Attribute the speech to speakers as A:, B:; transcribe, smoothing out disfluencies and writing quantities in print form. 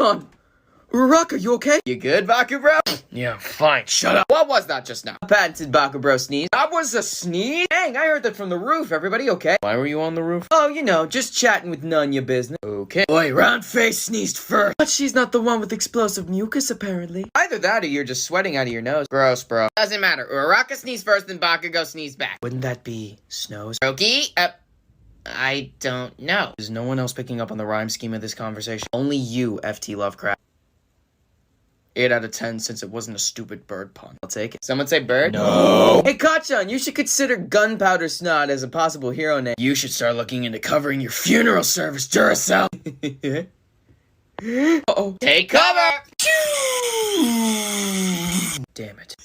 A: on? Uraraka, you okay? You good, Bakugou?
B: Yeah, fine. Shut up.
A: What was that just now? A patented Bakugou sneeze. That was a sneeze? Dang, I heard that from the roof. Everybody okay?
B: Why were you on the roof?
A: Oh, you know, just chatting with none your business. Okay. Boy, round face sneezed first. But she's not the one with explosive mucus, apparently. Either that or you're just sweating out of your nose. Gross, bro. Doesn't matter. Uraraka sneezed first, then Bakugou sneezed back. Wouldn't that be Snow's? Roki? I don't know. Is no one else picking up on the rhyme scheme of this conversation? Only you, FT Lovecraft. 8 out of 10 since it wasn't a stupid bird pun. I'll take it. Someone say bird?
B: No.
A: Hey, Kachan, you should consider Gunpowder Snot as a possible hero name. You should start looking into covering your funeral service, Duracell. Uh-oh. Take cover! Damn it.